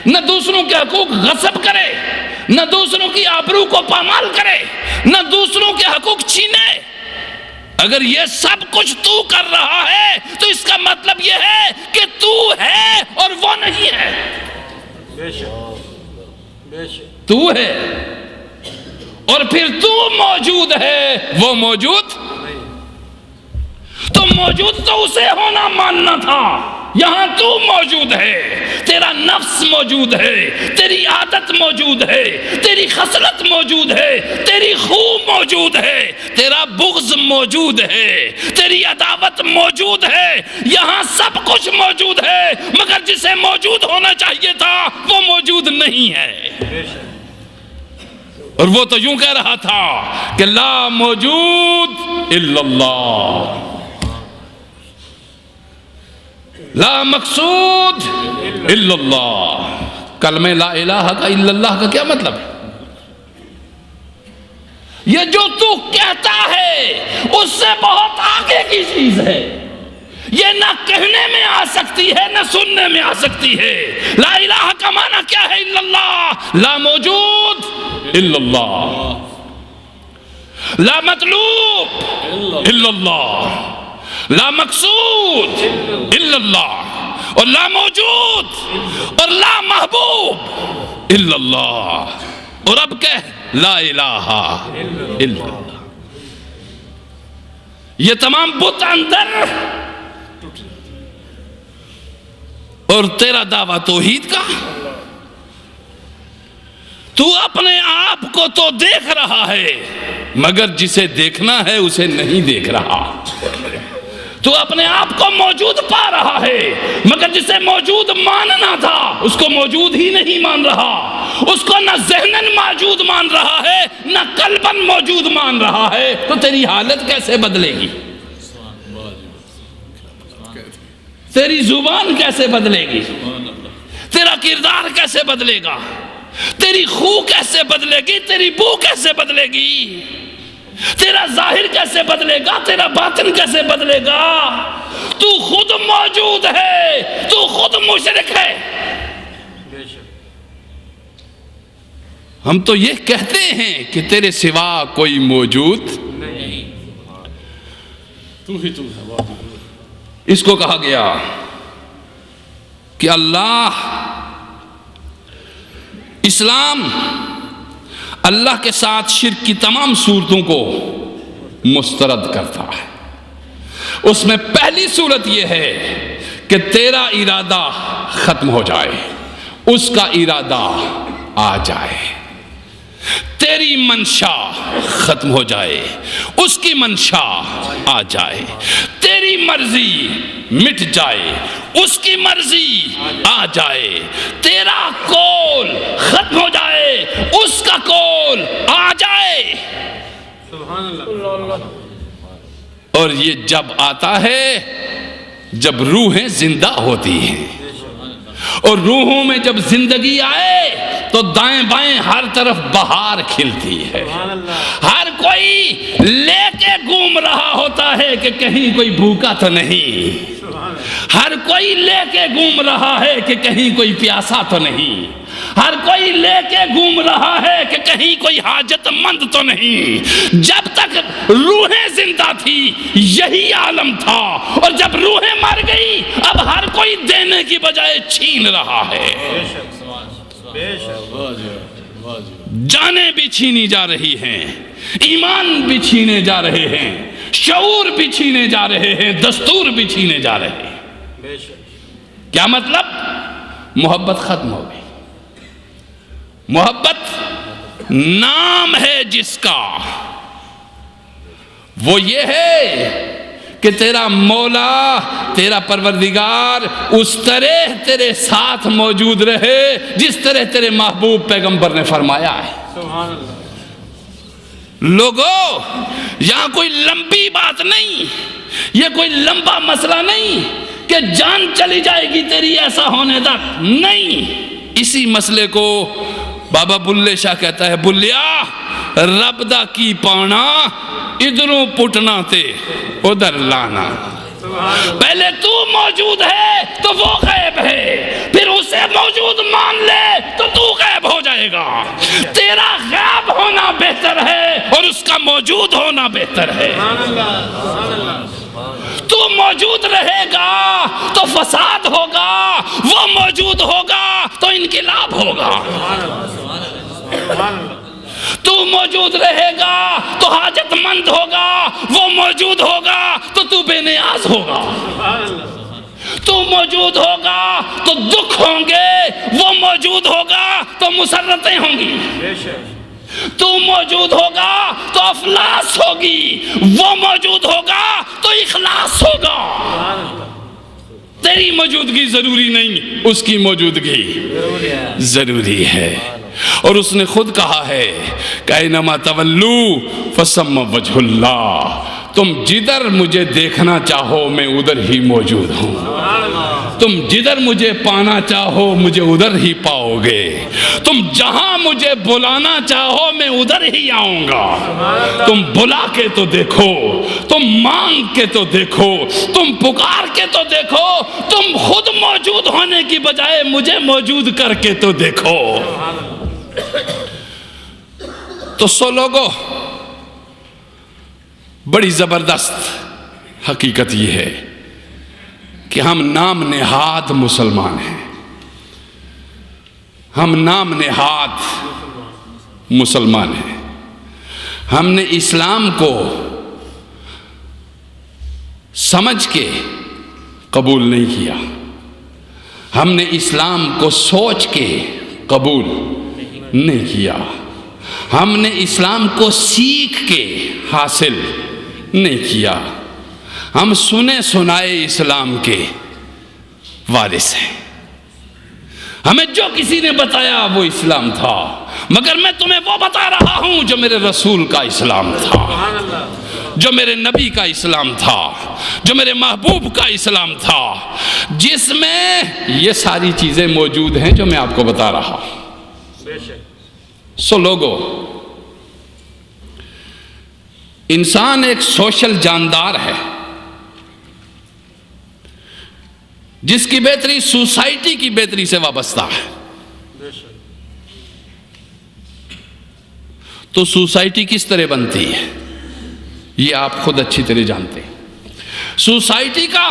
نہ دوسروں کے حقوق غصب کرے، نہ دوسروں کی آبرو کو پامال کرے، نہ دوسروں کے حقوق چھینے۔ اگر یہ سب کچھ تو کر رہا ہے تو اس کا مطلب یہ ہے کہ تو ہے اور وہ نہیں ہے۔ بے شک، بے شک، تو ہے اور پھر تو موجود ہے، وہ موجود تو موجود تو اسے ہونا ماننا تھا۔ یہاں تو موجود ہے، تیرا نفس موجود ہے، تیری عادت موجود ہے، تیری خصلت موجود ہے، تیری خو موجود ہے، تیرا بغض موجود ہے، تیری عداوت موجود ہے، یہاں سب کچھ موجود ہے، مگر جسے موجود ہونا چاہیے تھا وہ موجود نہیں ہے۔ بے شک، اور وہ تو یوں کہہ رہا تھا کہ لا موجود الا اللہ، لا مقصود الا اللہ۔ کلمہ لا الہ کا الا اللہ کا کیا مطلب ہے؟ یہ جو تو کہتا ہے اس سے بہت آگے کی چیز ہے، یہ نہ کہنے میں آ سکتی ہے نہ سننے میں آ سکتی ہے۔ لا الہ کا معنی کیا ہے؟ الا اللہ، لا موجود الا اللہ، لا مطلوب الا اللہ، لا مقصود الا اللہ، اور لا موجود اور لا محبوب الا اللہ۔ اور اب کہہ لا الہ الا اللہ۔ یہ تمام بت اندر اور تیرا دعویٰ توحید کا، تو اپنے آپ کو تو دیکھ رہا ہے مگر جسے دیکھنا ہے اسے نہیں دیکھ رہا۔ تو اپنے آپ کو موجود پا رہا ہے مگر جسے موجود ماننا تھا اس کو موجود ہی نہیں مان رہا، اس کو نہ ذہناً موجود مان رہا ہے نہ قلباً موجود مان رہا ہے۔ تو تیری حالت کیسے بدلے گی؟ تیری زبان کیسے بدلے گی؟ تیرا کردار کیسے بدلے گا؟ تیری خو کیسے بدلے گی؟ تیری بو کیسے بدلے گی؟ تیرا ظاہر کیسے بدلے گا؟ تیرا باطن کیسے بدلے گا؟ تو خود موجود ہے، تو خود مشرک ہے۔ ہم تو یہ کہتے ہیں کہ تیرے سوا کوئی موجود نہیں. تو ہی تو ہے. اس کو کہا گیا کہ اللہ، اسلام اللہ کے ساتھ شرک کی تمام صورتوں کو مسترد کرتا ہے. اس میں پہلی صورت یہ ہے کہ تیرا ارادہ ختم ہو جائے، اس کا ارادہ آ جائے. تیری منشا ختم ہو جائے، اس کی منشا آ جائے. تیری مرضی مٹ جائے، اس کی مرضی آ جائے. تیرا قول ختم ہو جائے، اس کا قول آ جائے. سبحان اللہ. اور یہ جب آتا ہے جب روحیں زندہ ہوتی ہیں، اور روحوں میں جب زندگی آئے تو دائیں بائیں ہر طرف بہار کھلتی ہے. سبحان اللہ. ہر کوئی لے کے گھوم رہا ہوتا ہے کہ کہیں کوئی بھوکا تو نہیں. سبحان اللہ. ہر کوئی لے کے گھوم رہا ہے کہ کہیں کوئی پیاسا تو نہیں. ہر کوئی لے کے گھوم رہا ہے کہ کہیں کوئی حاجت مند تو نہیں. جب تک روحیں زندہ تھی یہی عالم تھا، اور جب روحیں مر گئی اب ہر کوئی دینے کی بجائے چھین رہا ہے. بے شک. بے شک. جانیں بھی چھینی جا رہی ہیں، ایمان بھی چھینے جا رہے ہیں، شعور بھی چھینے جا رہے ہیں، دستور بھی چھینے جا رہے ہیں. بے شک. کیا مطلب؟ محبت ختم ہو گئی. محبت نام ہے جس کا، وہ یہ ہے کہ تیرا مولا، تیرا پروردگار اس طرح تیرے ساتھ موجود رہے جس طرح تیرے محبوب پیغمبر نے فرمایا ہے. سبحان اللہ. لوگو، یہاں کوئی لمبی بات نہیں، یہ کوئی لمبا مسئلہ نہیں کہ جان چلی جائے گی تیری ایسا ہونے تک. نہیں، اسی مسئلے کو بابا بلے شاہ کہتا ہے، بلیا رب دا کی پانا ادھروں پٹنا تے ادھر لانا. پہلے تو موجود ہے تو وہ غیب ہے، پھر اسے موجود مان لے تو تو غیب ہو جائے گا. تیرا غیب ہونا بہتر ہے اور اس کا موجود ہونا بہتر ہے. سبحان اللہ. سبحان اللہ. تو موجود رہے گا تو فساد ہوگا، وہ موجود ہوگا تو انقلاب ہوگا. سبحان اللہ. تو موجود رہے گا تو حاجت مند ہوگا، وہ موجود ہوگا تو بے نیاز ہوگا. سبحان اللہ. تو موجود ہوگا تو دکھ ہوں گے، وہ موجود ہوگا تو مسرتیں ہوں گی. بے شک. تو موجود ہوگا تو افلاس ہوگی، وہ موجود ہوگا تو اخلاص ہوگا. سبحان اللہ. تیری موجودگی ضروری نہیں، اس کی موجودگی ضروری ہے. اور اس نے خود کہا ہے کہ اینما تولو فثم وجہ اللہ. تم جدھر مجھے دیکھنا چاہو میں ادھر ہی موجود ہوں. سبحان اللہ. تم جدھر مجھے پانا چاہو مجھے ادھر ہی پاؤ گے. تم جہاں مجھے بلانا چاہو میں ادھر ہی آؤں گا. تم بلا کے تو دیکھو، تم مانگ کے تو دیکھو، تم پکار کے تو دیکھو، تم خود موجود ہونے کی بجائے مجھے موجود کر کے تو دیکھو. تو سو لوگوں، بڑی زبردست حقیقت یہ ہے کہ ہم نام نہاد مسلمان ہیں. ہم نام نہاد مسلمان ہیں. ہم نے اسلام کو سمجھ کے قبول نہیں کیا، ہم نے اسلام کو سوچ کے قبول نہیں کیا، ہم نے اسلام کو سیکھ کے حاصل نہیں کیا. ہم سنے سنائے اسلام کے وارث ہیں. ہمیں جو کسی نے بتایا وہ اسلام تھا، مگر میں تمہیں وہ بتا رہا ہوں جو میرے رسول کا اسلام تھا، سبحان اللہ. جو میرے نبی کا اسلام تھا، جو میرے محبوب کا اسلام تھا، جس میں یہ ساری چیزیں موجود ہیں جو میں آپ کو بتا رہا ہوں. بے شک. سو لوگو، انسان ایک سوشل جاندار ہے جس کی بہتری سوسائٹی کی بہتری سے وابستہ ہے. بے شک. تو سوسائٹی کس طرح بنتی ہے یہ آپ خود اچھی طرح جانتے ہیں۔ سوسائٹی کا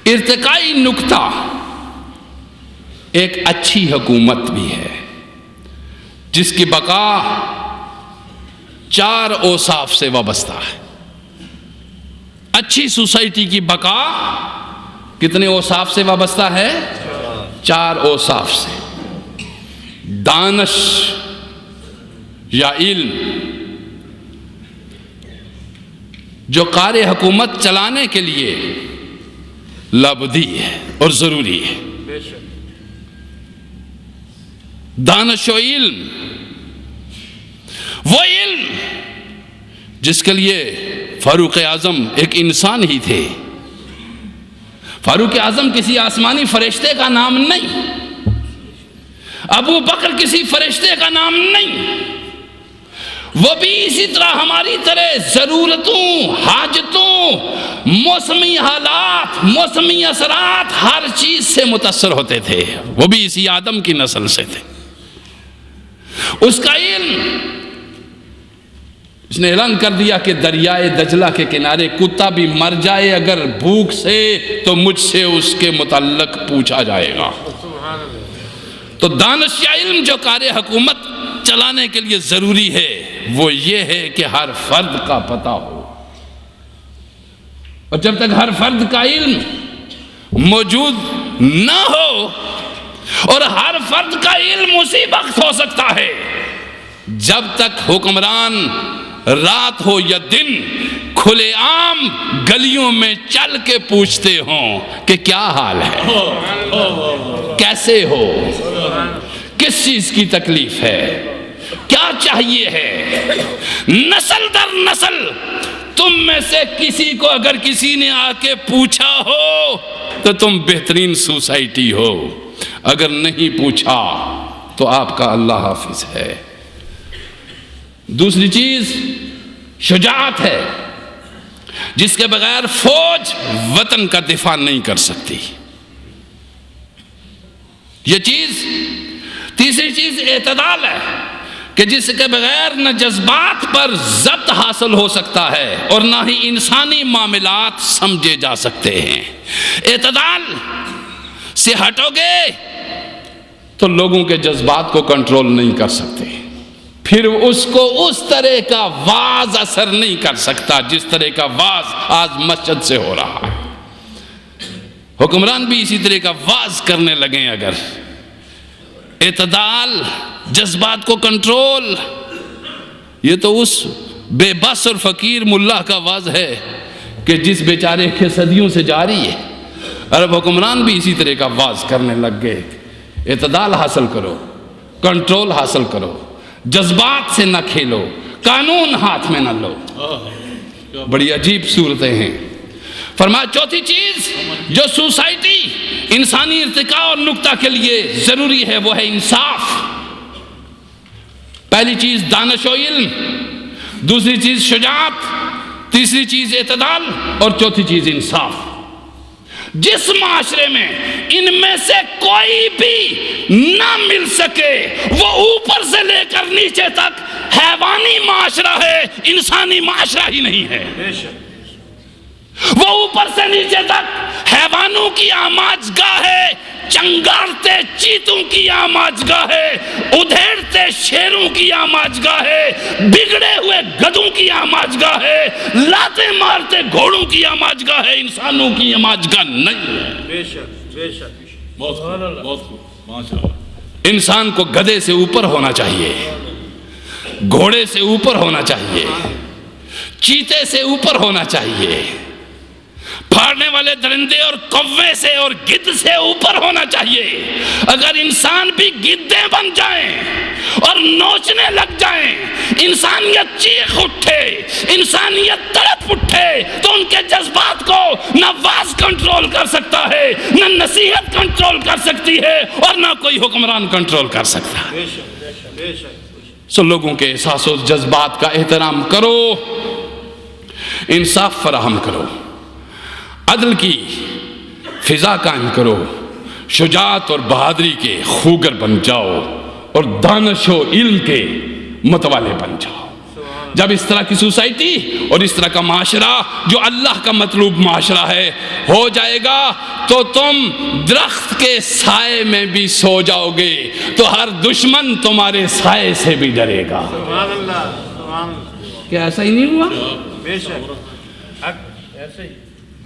ارتقائی نقطہ ایک اچھی حکومت بھی ہے جس کی بقا 4 اوصاف سے وابستہ ہے۔ اچھی سوسائٹی کی بقا کتنے اوصاف سے وابستہ ہے؟ 4 اوصاف سے۔ دانش یا علم جو کار حکومت چلانے کے لیے لابدی ہے اور ضروری ہے۔ بے شک دانش و علم، وہ علم جس کے لیے فاروق اعظم ایک انسان ہی تھے۔ فاروق اعظم کسی آسمانی فرشتے کا نام نہیں، ابو بکر کسی فرشتے کا نام نہیں، وہ بھی اسی طرح ہماری طرح ضرورتوں، حاجتوں، موسمی حالات، موسمی اثرات، ہر چیز سے متاثر ہوتے تھے۔ وہ بھی اسی آدم کی نسل سے تھے۔ اس کا علم، اس نے اعلان کر دیا کہ دریائے دجلہ کے کنارے کتا بھی مر جائے اگر بھوک سے تو مجھ سے اس کے متعلق پوچھا جائے گا۔ تو دانش یا علم جو کار حکومت چلانے کے لیے ضروری ہے وہ یہ ہے کہ ہر فرد کا پتہ ہو، اور جب تک ہر فرد کا علم موجود نہ ہو، اور ہر فرد کا علم اسی وقت ہو سکتا ہے جب تک حکمران رات ہو یا دن کھلے عام گلیوں میں چل کے پوچھتے ہوں کہ کیا حال ہے، کیسے ہو، کس چیز کی تکلیف ہے، کیا چاہیے ہے۔ نسل در نسل تم میں سے کسی کو اگر کسی نے آ کے پوچھا ہو تو تم بہترین سوسائٹی ہو، اگر نہیں پوچھا تو آپ کا اللہ حافظ ہے۔ دوسری چیز شجاعت ہے، جس کے بغیر فوج وطن کا دفاع نہیں کر سکتی۔ یہ چیز، تیسری چیز اعتدال ہے کہ جس کے بغیر نہ جذبات پر ضبط حاصل ہو سکتا ہے اور نہ ہی انسانی معاملات سمجھے جا سکتے ہیں۔ اعتدال سے ہٹو گے تو لوگوں کے جذبات کو کنٹرول نہیں کر سکتے، پھر اس کو اس طرح کا واز اثر نہیں کر سکتا جس طرح کا واز آج مسجد سے ہو رہا ہے۔ حکمران بھی اسی طرح کا واز کرنے لگیں اگر۔ اعتدال، جذبات کو کنٹرول، یہ تو اس بے بس اور فقیر ملا کا واز ہے کہ جس بیچارے کے صدیوں سے جاری ہے۔ عرب حکمران بھی اسی طرح کا واز کرنے لگ گئے، اعتدال حاصل کرو، کنٹرول حاصل کرو، جذبات سے نہ کھیلو، قانون ہاتھ میں نہ لو۔ بڑی عجیب صورتیں ہیں۔ فرمایا چوتھی چیز جو سوسائٹی انسانی ارتقاء اور نقطہ کے لیے ضروری ہے وہ ہے انصاف۔ پہلی چیز دانش و علم، دوسری چیز شجاعت، تیسری چیز اعتدال، اور چوتھی چیز انصاف۔ جس معاشرے میں ان میں سے کوئی بھی نہ مل سکے وہ اوپر سے لے کر نیچے تک حیوانی معاشرہ ہے، انسانی معاشرہ ہی نہیں ہے۔ وہ اوپر سے نیچے تک حیوانوں کی آماجگاہ ہے، چنگارتے چیتوں کی آماجگاہ ہے، ادھیڑتے شیروں کی آماجگاہ ہے، بگڑے ہوئے گدھوں کی آماجگاہ ہے، لاتے مارتے گھوڑوں کی آماجگاہ ہے، انسانوں کی آماجگاہ نہیں ہے۔ بے شک بے شک، بہت خوب، بہت خوب، ماشاءاللہ۔ انسان کو گدھے سے اوپر ہونا چاہیے، گھوڑے سے اوپر ہونا چاہیے، چیتے سے اوپر ہونا چاہیے، پھاڑنے والے درندے اور کوے سے اور گدھ سے اوپر ہونا چاہیے۔ اگر انسان بھی گدھے بن جائیں اور نوچنے لگ جائیں، انسانیت چیخ اٹھے، انسانیت تڑپ اٹھے، تو ان کے جذبات کو نہ واز کنٹرول کر سکتا ہے، نہ نصیحت کنٹرول کر سکتی ہے، اور نہ کوئی حکمران کنٹرول کر سکتا ہے۔ بے شک بے شک بے شک۔ سو لوگوں کے احساس و جذبات کا احترام کرو، انصاف فراہم کرو، عدل کی فضا قائم کرو، شجاعت اور بہادری کے خوگر بن جاؤ، اور دانش و علم کے متوالے بن جاؤ۔ جب اس طرح کی سوسائٹی اور اس طرح کا معاشرہ جو اللہ کا مطلوب معاشرہ ہے ہو جائے گا تو تم درخت کے سائے میں بھی سو جاؤ گے تو ہر دشمن تمہارے سائے سے بھی ڈرے گا۔ سبحان اللہ، سبحان اللہ، کیا ایسا ہی نہیں ہوا؟ بے شک حق ایسے ہی۔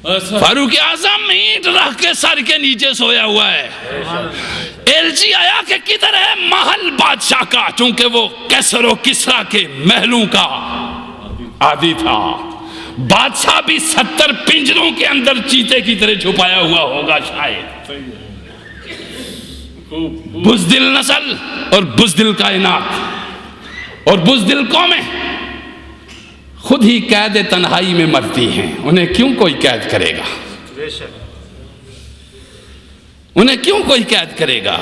ایسا فاروق اعظم اینٹ رکھ کے سر کے نیچے سویا ہوا ہے۔ ایلچی آیا کہ کدھر ہے محل بادشاہ کا، چونکہ وہ کیسر و کسرا کے محلوں کا عادی تھا۔ بادشاہ بھی 70 پنجروں کے اندر چیتے کی طرح چھپایا ہوا ہوگا شاید۔ بزدل نسل اور بزدل کائنات اور بزدل قومیں خود ہی قید تنہائی میں مرتی ہیں، انہیں کیوں کوئی قید کرے گا؟ بے شک انہیں کیوں کوئی قید کرے گا؟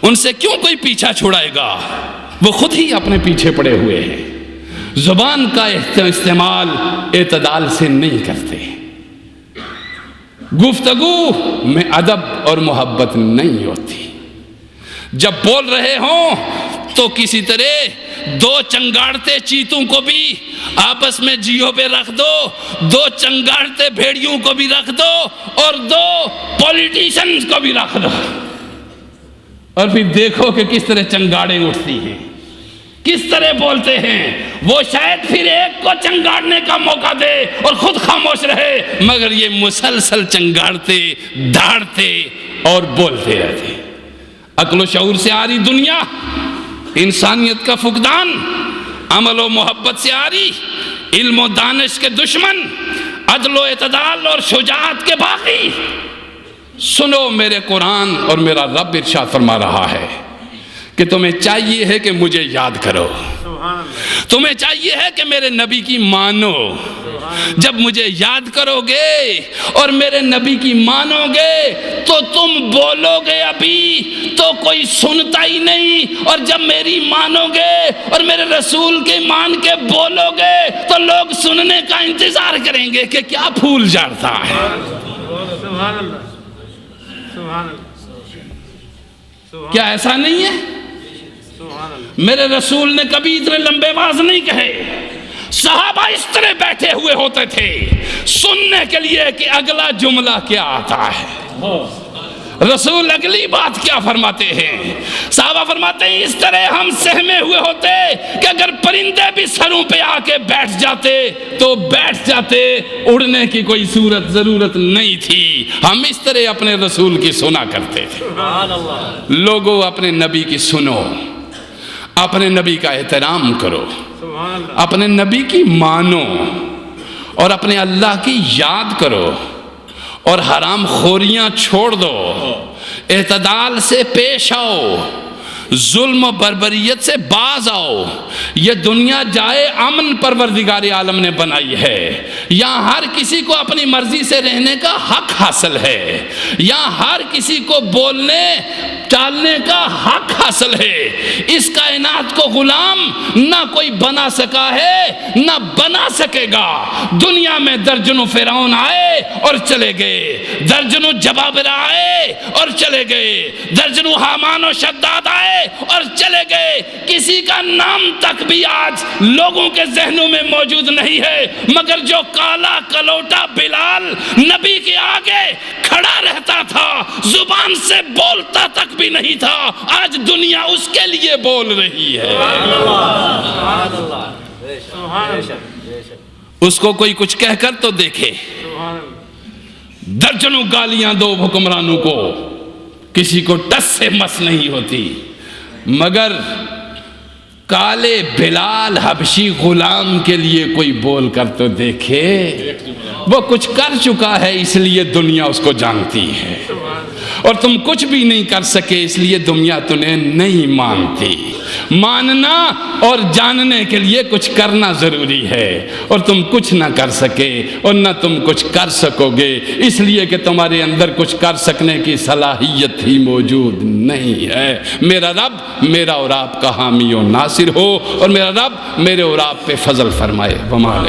ان سے کیوں کوئی پیچھا چھڑائے گا؟ وہ خود ہی اپنے پیچھے پڑے ہوئے ہیں۔ زبان کا استعمال اعتدال سے نہیں کرتے، گفتگو میں ادب اور محبت نہیں ہوتی۔ جب بول رہے ہوں تو کسی طرح دو چنگاڑتے چیتوں کو بھی آپس میں جیو پہ رکھ دو، دو چنگاڑتے بھیڑیوں کو بھی رکھ دو اور دو پولیٹیشنز کو بھی رکھ دو، اور پھر دیکھو کہ کس طرح چنگاڑیں اٹھتی ہیں، کس طرح بولتے ہیں۔ وہ شاید پھر ایک کو چنگاڑنے کا موقع دے اور خود خاموش رہے، مگر یہ مسلسل چنگاڑتے، دھاڑتے اور بولتے رہتے۔ عقل و شعور سے آری دنیا، انسانیت کا فقدان، عمل و محبت سے آری، علم و دانش کے دشمن، عدل و اعتدال اور شجاعت کے باغی۔ سنو میرے قرآن اور میرا رب ارشاد فرما رہا ہے کہ تمہیں چاہیے ہے کہ مجھے یاد کرو، سبحان اللہ، تمہیں چاہیے ہے کہ میرے نبی کی مانو۔ جب مجھے یاد کرو گے اور میرے نبی کی مانو گے تو تم بولو گے ابھی تو کوئی سنتا ہی نہیں، اور جب میری مانو گے اور میرے رسول کے مان کے بولو گے تو لوگ سننے کا انتظار کریں گے کہ کیا پھول جھڑتا ہے۔ سبحان اللہ، سبحان اللہ، کیا ایسا نہیں ہے؟ سبحان اللہ، میرے رسول نے کبھی اتنے لمبے باز نہیں کہے۔ صحابہ اس طرح بیٹھے ہوئے ہوتے تھے سننے کے لیے کہ اگلا جملہ کیا آتا ہے، رسول اگلی بات کیا فرماتے ہیں۔ صحابہ فرماتے ہیں اس طرح ہم سہمے ہوئے ہوتے کہ اگر پرندے بھی سروں پہ آ کے بیٹھ جاتے تو بیٹھ جاتے، اڑنے کی کوئی ضرورت نہیں تھی۔ ہم اس طرح اپنے رسول کی سنا کرتے تھے۔ سبحان اللہ، لوگوں اپنے نبی کی سنو، اپنے نبی کا احترام کرو، سبحان اللہ، اپنے نبی کی مانو اور اپنے اللہ کی یاد کرو، اور حرام خوریاں چھوڑ دو، اعتدال سے پیش آؤ، ظلم و بربریت سے باز آؤ۔ یہ دنیا جائے امن پروردگار عالم نے بنائی ہے، یہاں ہر کسی کو اپنی مرضی سے رہنے کا حق حاصل ہے، یہاں ہر کسی کو بولنے ٹالنے کا حق حاصل ہے۔ اس کائنات کو غلام نہ کوئی بنا سکا ہے نہ بنا سکے گا۔ دنیا میں درجنوں فرعون آئے اور چلے گئے، درجنوں جبابرہ آئے اور چلے گئے، درجنوں حامان و شداد آئے اور چلے گئے، کسی کا نام تک بھی آج لوگوں کے ذہنوں میں موجود نہیں ہے، مگر جو کالا کلوٹا بلال نبی کے آگے کھڑا رہتا تھا، زبان سے بولتا تک بھی نہیں تھا، آج دنیا اس کے لیے بول رہی ہے۔ سبحان اللہ، سبحان اللہ، اس کو کوئی کچھ کہہ کر تو دیکھے۔ سبحان اللہ، درجنوں گالیاں دو حکمرانوں کو، کسی کو ٹس سے مس نہیں ہوتی، مگر کالے بلال حبشی غلام کے لیے کوئی بول کر تو دیکھے۔ وہ کچھ کر چکا ہے اس لیے دنیا اس کو جانتی ہے، اور تم کچھ بھی نہیں کر سکے اس لیے دنیا تمہیں نہیں مانتی۔ ماننا اور جاننے کے لیے کچھ کرنا ضروری ہے، اور تم کچھ نہ کر سکے اور نہ تم کچھ کر سکو گے اس لیے کہ تمہارے اندر کچھ کر سکنے کی صلاحیت ہی موجود نہیں ہے۔ میرا رب میرا اور آپ کا حامی و ناصر ہو، اور میرا رب میرے اور آپ پہ فضل فرمائے۔